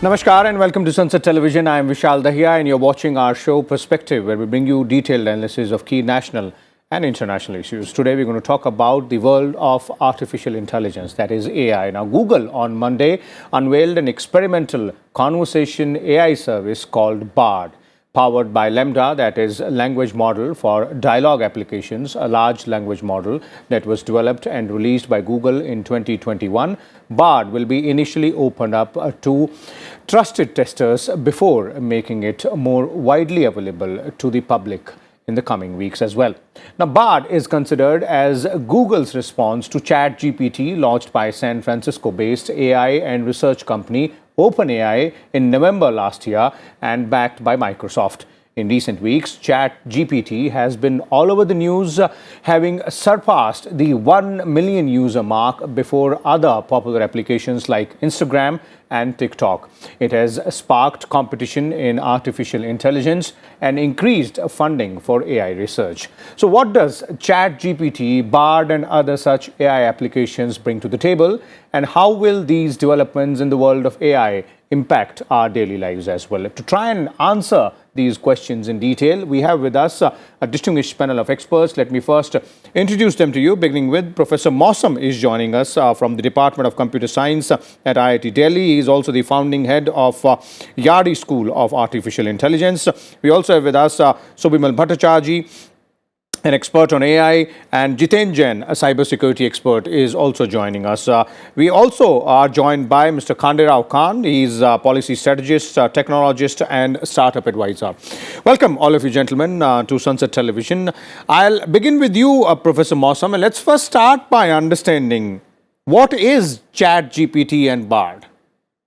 Namaskar and welcome to Sansad Television. I am Vishal Dahiya and you're watching our show Perspective, where we bring you detailed analysis of key national and international issues. Today we're going to talk about the world of artificial intelligence, that is AI. Now, Google on Monday unveiled an experimental conversation AI service called Bard, powered by Lambda, that is a language model for dialogue applications, a large language model that was developed and released by Google in 2021. Bard will be initially opened up to trusted testers before making it more widely available to the public in the coming weeks as well. Now, Bard is considered as Google's response to ChatGPT, launched by San Francisco-based AI and research company OpenAI in November last year and backed by Microsoft. In recent weeks, ChatGPT has been all over the news, having surpassed the 1 million user mark before other popular applications like Instagram and TikTok. It has sparked competition in artificial intelligence and increased funding for AI research. So what does ChatGPT, Bard and other such AI applications bring to the table, and how will these developments in the world of AI impact our daily lives as well? To try and answer these questions in detail, we have with us a distinguished panel of experts. Let me first introduce them to you, beginning with Professor Mausam is joining us from the Department of Computer Science at IIT Delhi. He is also the founding head of Yardi School of Artificial Intelligence. We also have with us Subimal Bhattacharjee, an expert on AI, and Jiten, a cybersecurity expert, is also joining us. We also are joined by Mr. Khanderao. He's a policy strategist, technologist, and startup advisor. Welcome, all of you gentlemen, to Sansad Television. I'll begin with you, Professor Mausam, and let's first start by understanding what is ChatGPT and Bard.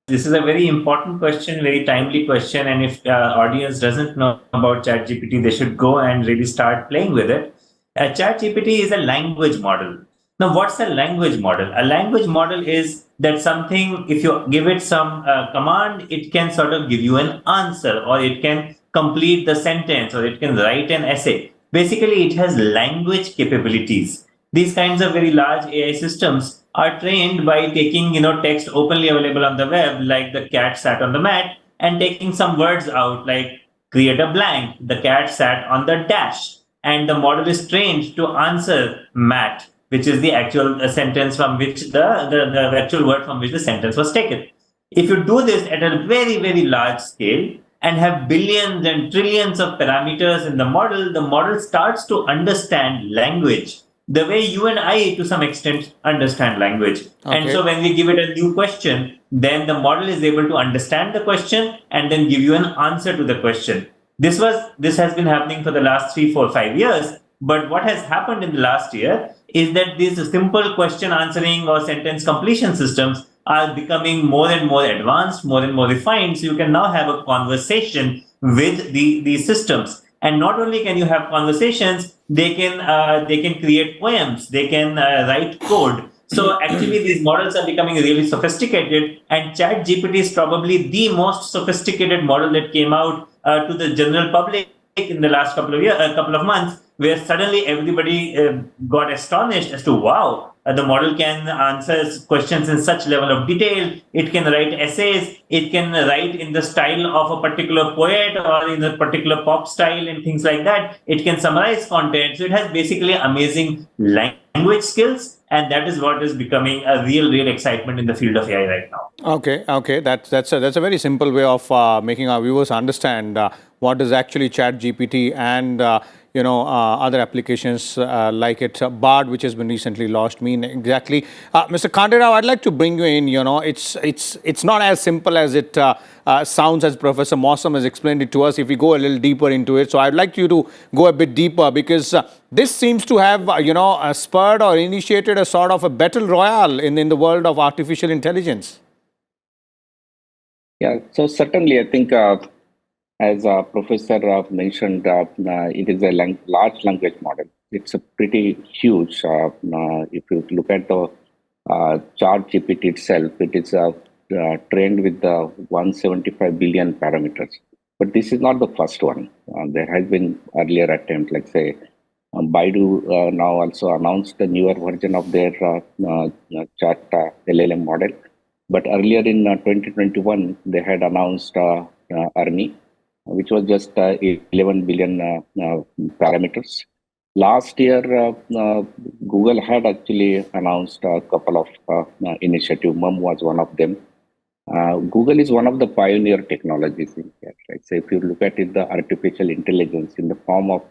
This is a very important question, very timely question. And if the audience doesn't know about ChatGPT, they should go and really start playing with it. ChatGPT is a language model. Now, what's a language model? A language model is that something, if you give it some command, it can sort of give you an answer, or it can complete the sentence, or it can write an essay. Basically, it has language capabilities. These kinds of very large AI systems are trained by taking, text openly available on the web, like the cat sat on the mat, and taking some words out, like create a blank, the cat sat on the dash, and the model is trained to answer mat, which is the actual sentence from which the actual word from which the sentence was taken. If you do this at a very, very large scale and have billions and trillions of parameters in the model starts to understand language the way you and I, to some extent, understand language. Okay. And so when we give it a new question, then the model is able to understand the question and then give you an answer to the question. This has been happening for the last 3, 4, 5 years. But what has happened in the last year is that these simple question answering or sentence completion systems are becoming more and more advanced, more and more refined. So you can now have a conversation with these systems. And not only can you have conversations, they can create poems, they can write code. So actually, these models are becoming really sophisticated, and ChatGPT is probably the most sophisticated model that came out to the general public in the last couple of months, where suddenly everybody got astonished as to, wow, the model can answer questions in such level of detail. It can write essays. It can write in the style of a particular poet or in a particular pop style and things like that. It can summarize content. So it has basically amazing language skills. And that is what is becoming a real excitement in the field of AI right now. Okay. That's a very simple way of making our viewers understand what is actually ChatGPT and other applications like it, Bard, which has been recently launched, mean exactly. Mr. Khanderao, I'd like to bring you in. It's not as simple as it sounds, as Professor Mausam has explained it to us, if we go a little deeper into it. So I'd like you to go a bit deeper, because this seems to have, spurred or initiated a sort of a battle royale in the world of artificial intelligence. Yeah, so certainly I think as Professor mentioned, it is a large language model. It's a pretty huge. If you look at the ChatGPT itself, it is trained with 175 billion parameters. But this is not the first one. There has been earlier attempts, like say Baidu now also announced the newer version of their chat LLM model. But earlier in 2021, they had announced Ernie, which was just 11 billion parameters. Last year, Google had actually announced a couple of initiatives. MUM was one of them. Google is one of the pioneer technologies in here. Right? So if you look at it, the artificial intelligence in the form of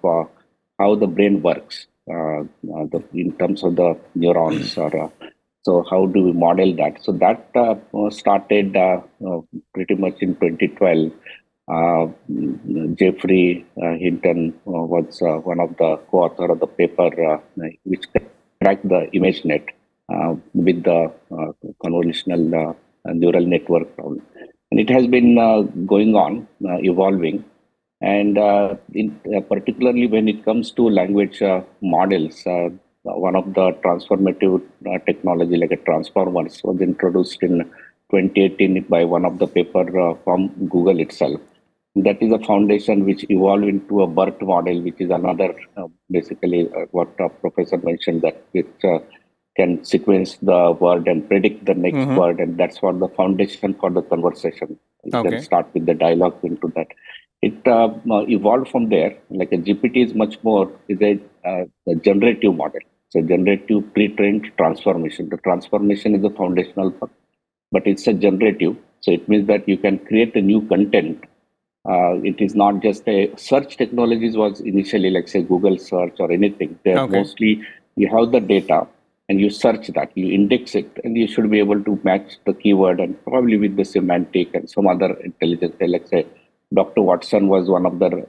how the brain works, in terms of the neurons, or so how do we model that? So that started pretty much in 2012. Jeffrey Hinton was one of the co-author of the paper which cracked the ImageNet with the convolutional neural network problem. And it has been going on, evolving. And particularly when it comes to language models, one of the transformative technology like a transformers was introduced in 2018 by one of the paper from Google itself. That is a foundation which evolved into a BERT model, which is another, basically what Professor mentioned, that it can sequence the word and predict the next word. And that's what the foundation for the conversation. You can start with the dialogue into that. It evolved from there. Like a GPT is much more, is a generative model. So generative pre-trained transformation. The transformation is the foundational part, but it's a generative. So it means that you can create a new content. It is not just a search technologies was initially like say Google search or anything. They're mostly you have the data and you search that, you index it, and you should be able to match the keyword and probably with the semantic and some other intelligence. Like say Dr. Watson was one of the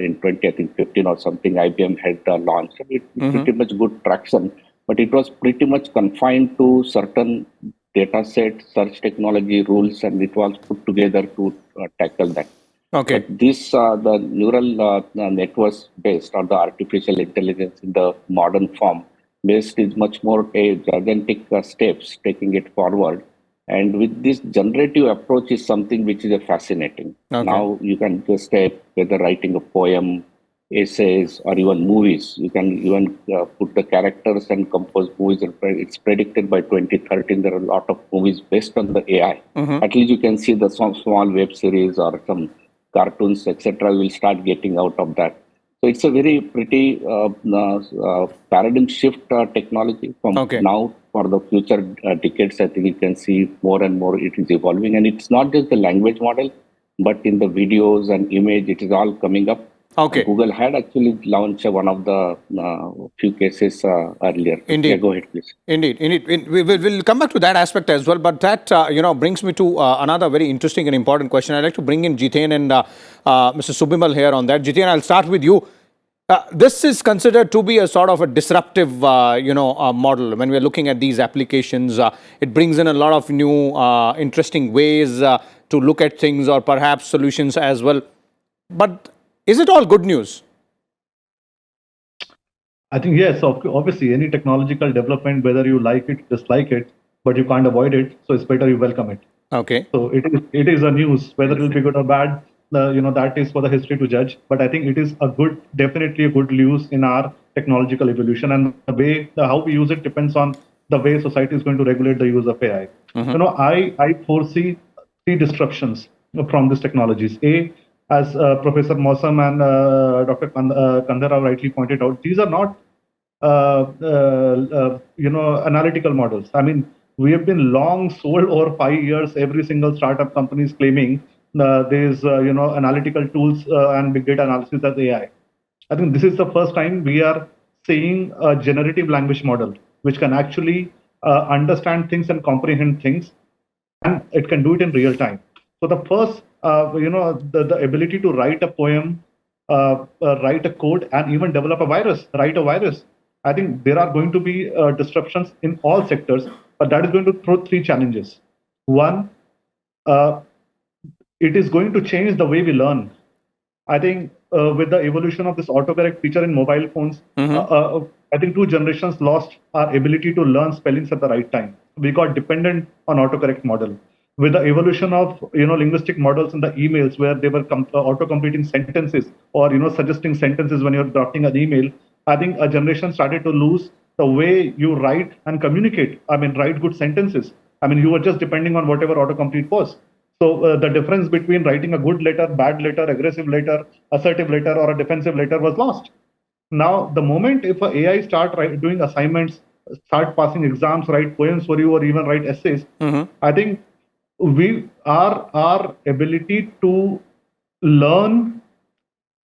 in 2015 or something IBM had launched. It pretty much good traction, but it was pretty much confined to certain data set, search technology rules, and it was put together to tackle that. Okay. But this, the neural networks based or the artificial intelligence in the modern form based is much more a gigantic steps taking it forward. And with this generative approach is something which is fascinating. Now you can just whether writing a poem, essays, or even movies. You can even put the characters and compose movies. It's predicted by 2013 there are a lot of movies based on the AI. At least you can see the some small web series or some cartoons, etc. will start getting out of that. So it's a very pretty paradigm shift technology from now for the future decades. I think you can see more and more it is evolving. And it's not just the language model, but in the videos and image, it is all coming up. Google had actually launched one of the few cases earlier. Indeed. Yeah, go ahead, please. Indeed. We'll come back to that aspect as well. But that brings me to another very interesting and important question. I'd like to bring in Jiten and Mr. Subimal here on that. Jiten, I'll start with you. This is considered to be a sort of a disruptive, model. When we're looking at these applications, it brings in a lot of new, interesting ways to look at things or perhaps solutions as well. But is it all good news? I think yes, obviously any technological development, whether you like it, dislike it, but you can't avoid it, so it's better you welcome it. Okay. So it is a news, whether it will be good or bad, that is for the history to judge. But I think it is definitely a good news in our technological evolution, and the way how we use it depends on the way society is going to regulate the use of AI. I foresee three disruptions from these technologies. As Professor Mausam and Dr. Khanderao rightly pointed out, these are not analytical models. I mean, we have been long sold over 5 years. Every single startup company is claiming there's analytical tools and big data analysis as AI. I think this is the first time we are seeing a generative language model which can actually understand things and comprehend things, and it can do it in real time. So the first, the ability to write a poem, write a code, and even develop a virus, write a virus. I think there are going to be disruptions in all sectors, but that is going to throw three challenges. One, it is going to change the way we learn. I think with the evolution of this autocorrect feature in mobile phones, I think 2 generations lost our ability to learn spellings at the right time. We got dependent on autocorrect model. With the evolution of linguistic models in the emails where they were auto-completing sentences or suggesting sentences when you're drafting an email, I think a generation started to lose the way you write and communicate. I mean, write good sentences. I mean, you were just depending on whatever autocomplete was. So the difference between writing a good letter, bad letter, aggressive letter, assertive letter, or a defensive letter was lost. Now, the moment if a AI start doing assignments, start passing exams, write poems for you, or even write essays, I think our ability to learn,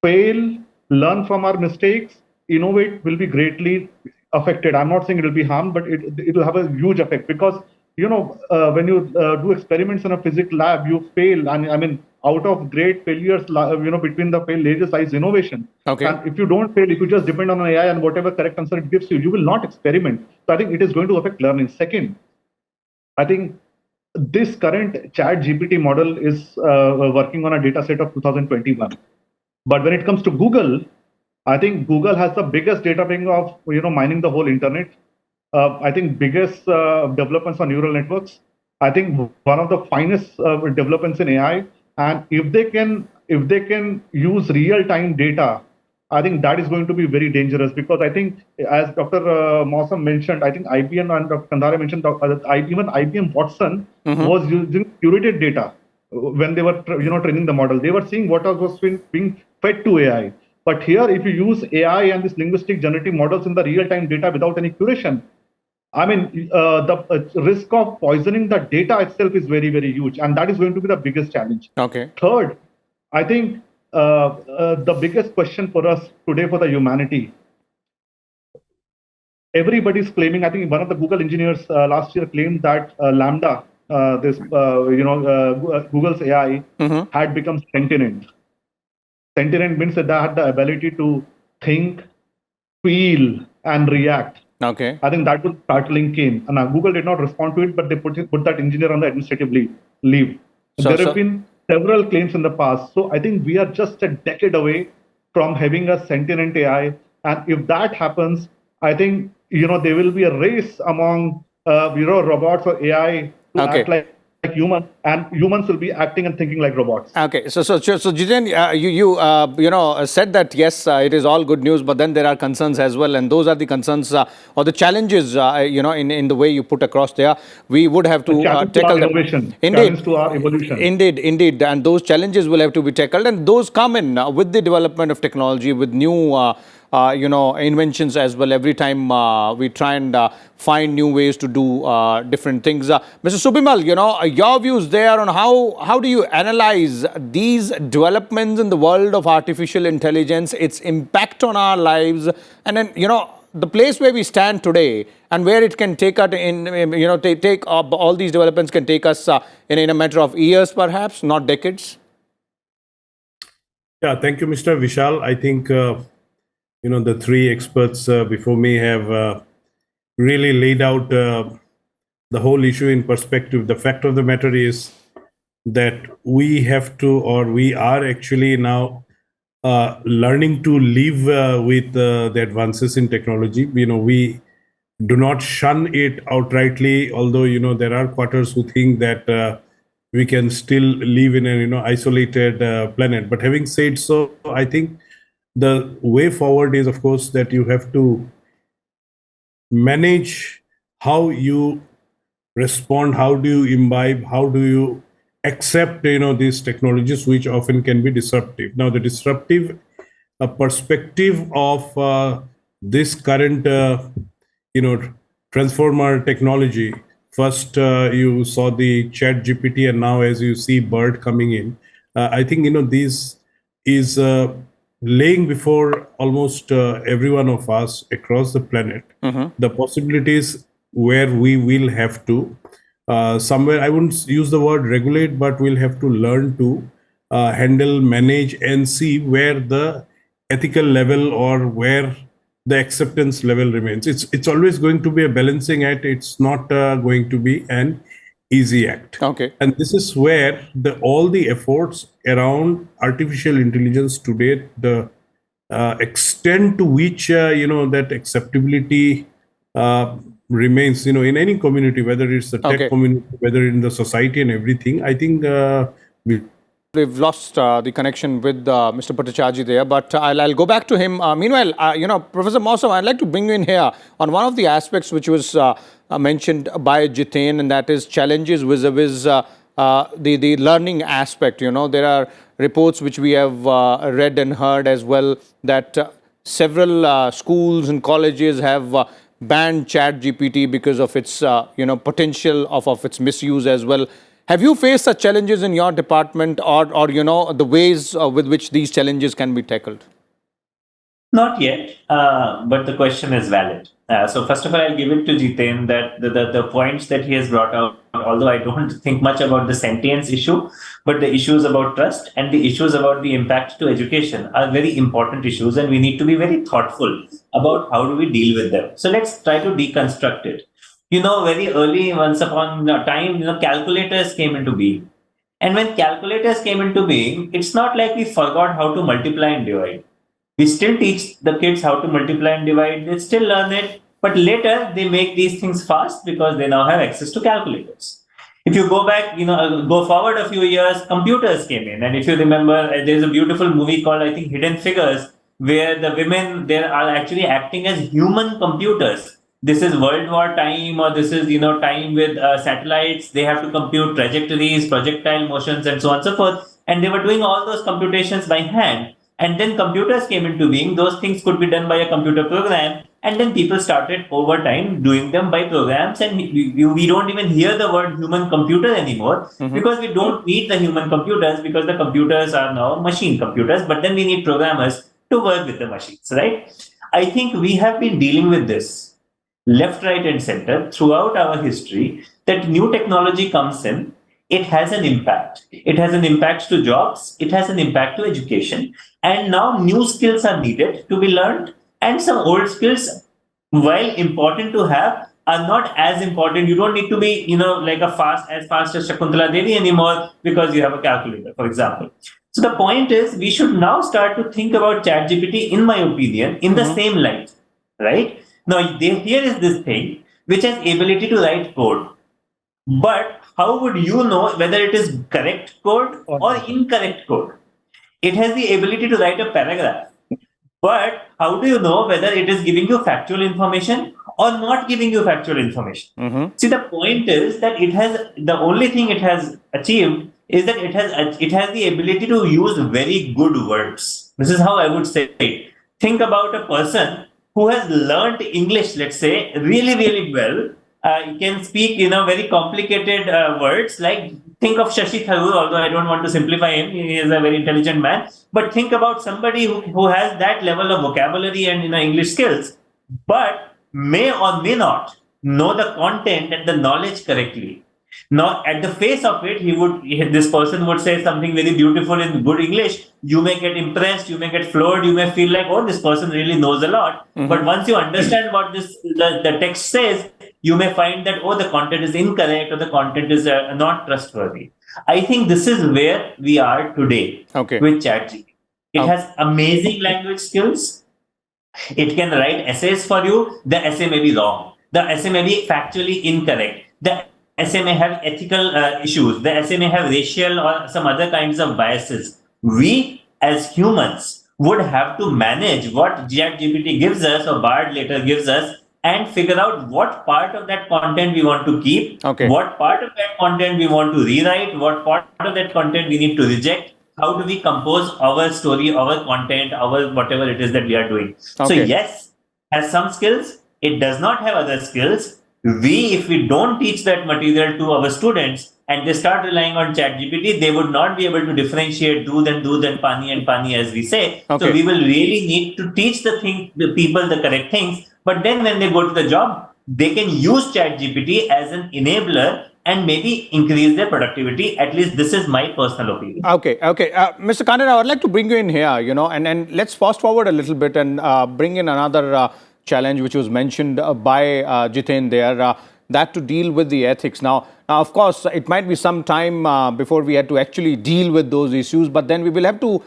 fail, learn from our mistakes, innovate will be greatly affected. I'm not saying it will be harmed, but it will have a huge effect because when you do experiments in a physics lab, you fail, and I mean, out of great failures, between the fail lies innovation. Okay. And if you don't fail, if you just depend on an AI and whatever correct answer it gives you, you will not experiment. So I think it is going to affect learning. Second, I think this current ChatGPT model is working on a data set of 2021. But when it comes to Google, I think Google has the biggest data bank of mining the whole internet. I think biggest developments on neural networks. I think one of the finest developments in AI. And if they can use real-time data, I think that is going to be very dangerous because I think, as Dr. Mausam mentioned, I think IBM and Dr. Khanderao mentioned, even IBM Watson was using curated data when they were training the model. They were seeing what was being fed to AI. But here, if you use AI and this linguistic generative models in the real-time data without any curation, I mean, the risk of poisoning the data itself is very, very huge. And that is going to be the biggest challenge. Okay. Third, I think the biggest question for us today for the humanity, everybody's claiming, I think one of the Google engineers last year claimed that Lambda, Google's AI had become sentient. Sentient means that they had the ability to think, feel, and react. Okay. I think that would start linking. And Google did not respond to it, but they put that engineer on the administrative leave. There have been several claims in the past. So I think we are just a decade away from having a sentient AI. And if that happens, I think there will be a race among robots or AI to act like humans, and humans will be acting and thinking like robots. Okay, so Jiten, you said that yes, it is all good news, but then there are concerns as well, and those are the concerns or the challenges, in the way you put across there. We would have to tackle them. Indeed, to our evolution. Indeed, and those challenges will have to be tackled, and those come in with the development of technology, with new inventions as well. Every time we try and find new ways to do different things. Mr. Subimal, your views there on how do you analyze these developments in the world of artificial intelligence, its impact on our lives, and then, the place where we stand today and where it can take us take all these developments can take us in a matter of years, perhaps, not decades? Yeah, thank you, Mr. Vishal. I think the three experts before me have really laid out the whole issue in perspective. The fact of the matter is that we have to, or we are actually now learning to live with the advances in technology. We do not shun it outrightly, although there are quarters who think that we can still live in an isolated planet. But having said so, I think the way forward is, of course, that you have to manage how you respond, how do you imbibe, how do you accept these technologies, which often can be disruptive. Now, the disruptive perspective of this current transformer technology. First, you saw the ChatGPT, and now as you see BERT coming in, I think this is laying before almost every one of us across the planet the possibilities where we will have to somewhere, I wouldn't use the word regulate, but we'll have to learn to handle, manage, and see where the ethical level or where the acceptance level remains. It's always going to be a balancing act. It's not going to be an easy act. Okay. And this is where all the efforts around artificial intelligence today, the extent to which that acceptability remains, in any community, whether it's the tech community, whether in the society and everything, I think we've lost the connection with Mr. Bhattacharjee there, but I'll go back to him. Meanwhile, Professor Mausam, I'd like to bring you in here on one of the aspects which was mentioned by Jiten, and that is challenges vis-a-vis the learning aspect. There are reports which we have read and heard as well that several schools and colleges have banned ChatGPT because of its potential of its misuse as well. Have you faced such challenges in your department, or the ways with which these challenges can be tackled? Not yet, but the question is valid. So first of all, I'll give it to Jiten that the points that he has brought out, although I don't think much about the sentience issue, but the issues about trust and the issues about the impact to education are very important issues, and we need to be very thoughtful about how do we deal with them. So let's try to deconstruct it. Very early, once upon a time, calculators came into being. And when calculators came into being, it's not like we forgot how to multiply and divide. We still teach the kids how to multiply and divide. They still learn it, but later they make these things fast because they now have access to calculators. If you go back, go forward a few years, computers came in. And if you remember, there's a beautiful movie called, I think, Hidden Figures, where the women there are actually acting as human computers. This is World War time, or this is, time with satellites. They have to compute trajectories, projectile motions, and so on and so forth. And they were doing all those computations by hand. And then computers came into being. Those things could be done by a computer program. And then people started over time doing them by programs. And we don't even hear the word human computer anymore because we don't need the human computers because the computers are now machine computers. But then we need programmers to work with the machines, right? I think we have been dealing with this left, right, and center throughout our history that new technology comes in. It has an impact. It has an impact to jobs. It has an impact to education. And now new skills are needed to be learned. And some old skills, while important to have, are not as important. You don't need to be, like as fast as Shakuntala Devi anymore because you have a calculator, for example. So the point is, we should now start to think about ChatGPT, in my opinion, in the same light, right? Now, here is this thing which has ability to write code. But how would you know whether it is correct code or incorrect code? It has the ability to write a paragraph. But how do you know whether it is giving you factual information or not giving you factual information? See, the point is that the only thing it has achieved is that it has the ability to use very good words. This is how I would say it. Think about a person who has learned English, let's say, really, really well. He can speak, very complicated words. Like, think of Shashi Tharoor, although I don't want to simplify him. He is a very intelligent man. But think about somebody who has that level of vocabulary and English skills, but may or may not know the content and the knowledge correctly. Now, at the face of it, this person would say something very beautiful in good English. You may get impressed, you may get floored, you may feel like, oh, this person really knows a lot. But once you understand what the text says, you may find that, oh, the content is incorrect or the content is not trustworthy. I think this is where we are today with ChatGPT. It has amazing language skills. It can write essays for you. The essay may be wrong. The essay may be factually incorrect. The essay may have ethical issues. The essay may have racial or some other kinds of biases. We, as humans, would have to manage what ChatGPT gives us or Bard later gives us and figure out what part of that content we want to keep, what part of that content we want to rewrite, what part of that content we need to reject. How do we compose our story, our content, our whatever it is that we are doing? So yes, has some skills. It does not have other skills. If we don't teach that material to our students and they start relying on ChatGPT, they would not be able to differentiate doodh and pani, as we say. So we will really need to teach the people the correct things. But then when they go to the job, they can use ChatGPT as an enabler and maybe increase their productivity. At least this is my personal opinion. Okay. Mr. Khanderao, I'd like to bring you in here, and let's fast forward a little bit and bring in another challenge which was mentioned by Jiten there, that to deal with the ethics. Now, of course, it might be some time before we had to actually deal with those issues, but then we will have to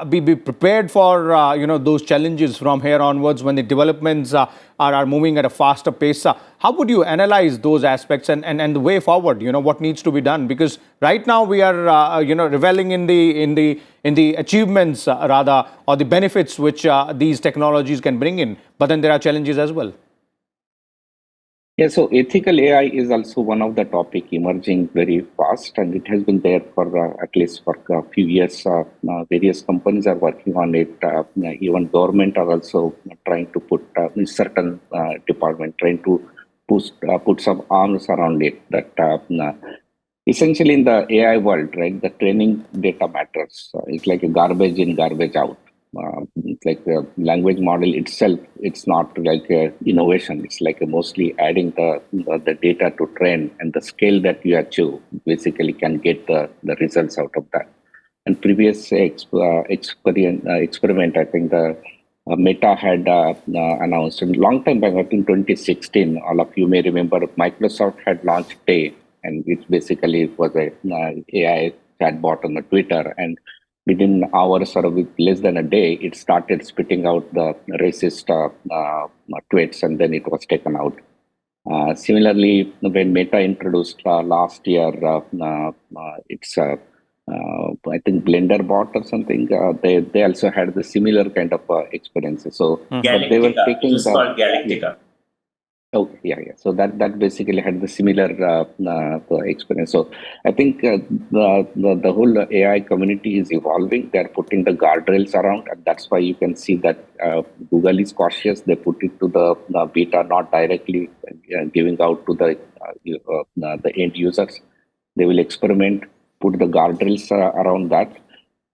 be prepared for those challenges from here onwards when the developments are moving at a faster pace? How would you analyze those aspects and the way forward? What needs to be done? Because right now we are reveling in the achievements rather, or the benefits which these technologies can bring in, but then there are challenges as well. Yeah, so ethical AI is also one of the topic emerging very fast, and it has been there for at least for a few years. Various companies are working on it. Even government are also trying to put certain department trying to put some arms around it. That essentially in the AI world, right, the training data matters. It's like a garbage in, garbage out. It's like the language model itself. It's not like a innovation. It's like a mostly adding the data to train, and the scale that you achieve basically can get the results out of that. And previous experiment, I think the Meta had announced a long time back, I think 2016. All of you may remember Microsoft had launched Day, and which basically was a AI chatbot on the Twitter, and within hours or with less than a day, it started spitting out the racist tweets, and then it was taken out. Similarly, when Meta introduced last year, it's I think Blender bot or something. They also had the similar kind of experiences. So Galactica. they were taking It's called Galactica. Oh, yeah. So that basically had the similar experience. So I think the whole AI community is evolving. They're putting the guardrails around, and that's why you can see that Google is cautious. They put it to the beta, not directly giving out to the end users. They will experiment, put the guardrails around that.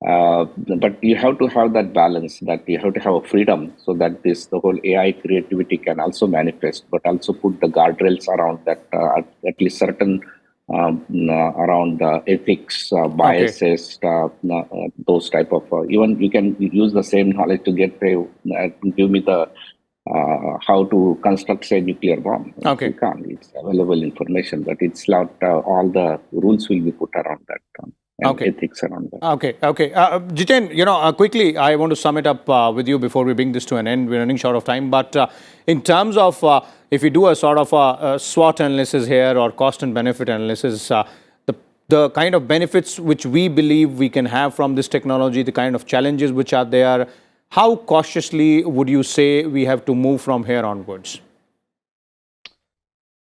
But you have to have that balance, that you have to have a freedom so that the whole AI creativity can also manifest, but also put the guardrails around that, at least certain around ethics, biases, those type of, even you can use the same knowledge to give me the how to construct a nuclear bomb. Okay. You can't. It's available information, but it's not all the rules will be put around that. And ethics around that. Okay. Jiten, quickly, I want to sum it up with you before we bring this to an end. We're running short of time. But in terms of if we do a sort of a SWOT analysis here or cost and benefit analysis, the kind of benefits which we believe we can have from this technology, the kind of challenges which are there, how cautiously would you say we have to move from here onwards?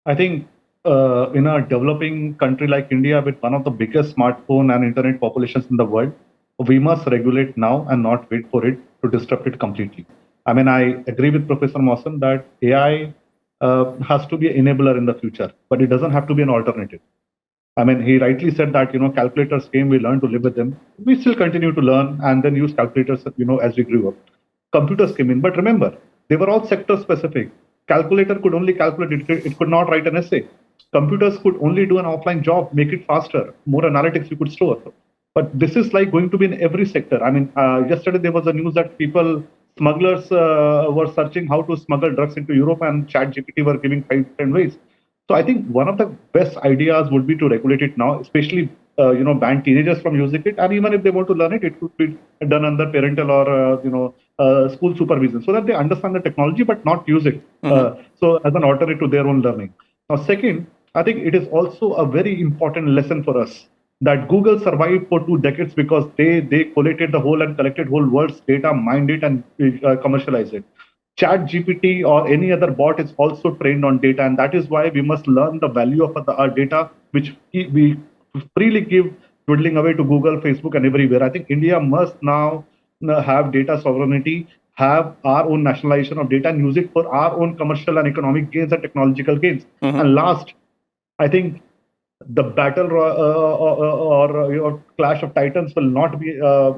I think in a developing country like India, with one of the biggest smartphone and internet populations in the world, we must regulate now and not wait for it to disrupt it completely. I mean, I agree with Professor Mausam that AI has to be an enabler in the future, but it doesn't have to be an alternative. I mean, he rightly said that, calculators came, we learned to live with them. We still continue to learn and then use calculators, as we grew up. Computers came in, but remember, they were all sector specific. Calculator could only calculate, it could not write an essay. Computers could only do an offline job, make it faster, more analytics you could store. But this is like going to be in every sector. I mean, yesterday there was a news that smugglers were searching how to smuggle drugs into Europe, and ChatGPT were giving 5 different ways. So I think one of the best ideas would be to regulate it now, especially ban teenagers from using it, and even if they want to learn it, it could be done under parental or school supervision, so that they understand the technology but not use it. So as an alternative to their own learning. Now, second, I think it is also a very important lesson for us that Google survived for 2 decades because they collated the whole and collected whole world's data, mined it, and commercialized it. ChatGPT or any other bot is also trained on data, and that is why we must learn the value of our data, which we freely give twiddling away to Google, Facebook, and everywhere. I think India must now have data sovereignty, have our own nationalization of data, and use it for our own commercial and economic gains and technological gains. And last, I think the battle or clash of titans will not be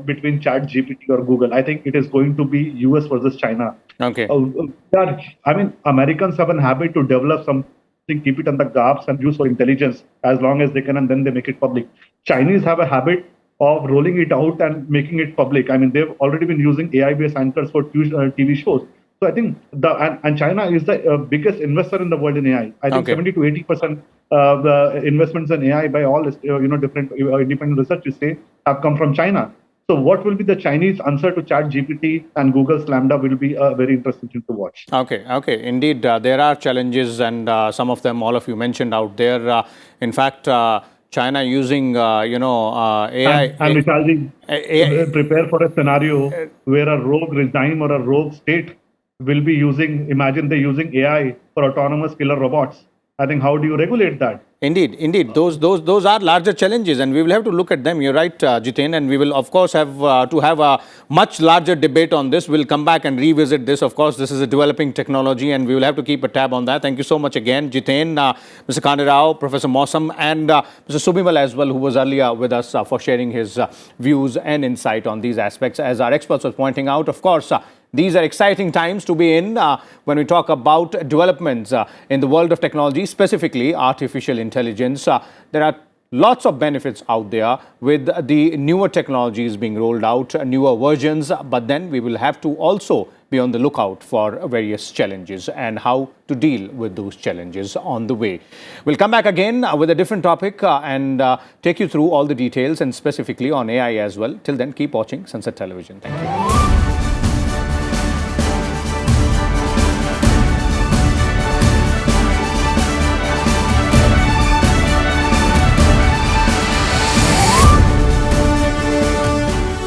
between ChatGPT or Google. I think it is going to be US versus China. Okay. I mean, Americans have a habit to develop something, keep it on the gaps and use for intelligence as long as they can, and then they make it public. Chinese have a habit of rolling it out and making it public. I mean, they've already been using AI-based anchors for TV shows. So I think and China is the biggest investor in the world in AI. I think 70 to 80% of the investments in AI by all different independent researchers say have come from China. So what will be the Chinese answer to ChatGPT and Google's Lambda will be a very interesting thing to watch. Okay. Indeed, there are challenges, and some of them all of you mentioned out there. In fact, China using, AI. And Vishalji, prepare for a scenario where a rogue regime or a rogue state will be using, imagine they're using AI for autonomous killer robots. I think, how do you regulate that? Indeed. Those are larger challenges, and we will have to look at them. You're right, Jiten, and we will, of course, have to have a much larger debate on this. We'll come back and revisit this. Of course, this is a developing technology, and we will have to keep a tab on that. Thank you so much again, Jiten, Mr. Khanderao, Professor Mausam, and Mr. Subimal as well, who was earlier with us for sharing his views and insight on these aspects. As our experts were pointing out, of course, these are exciting times to be in when we talk about developments in the world of technology, specifically artificial intelligence. There are lots of benefits out there with the newer technologies being rolled out, newer versions, but then we will have to also be on the lookout for various challenges and how to deal with those challenges on the way. We'll come back again with a different topic and take you through all the details and specifically on AI as well. Till then, keep watching Sansad Television. Thank you.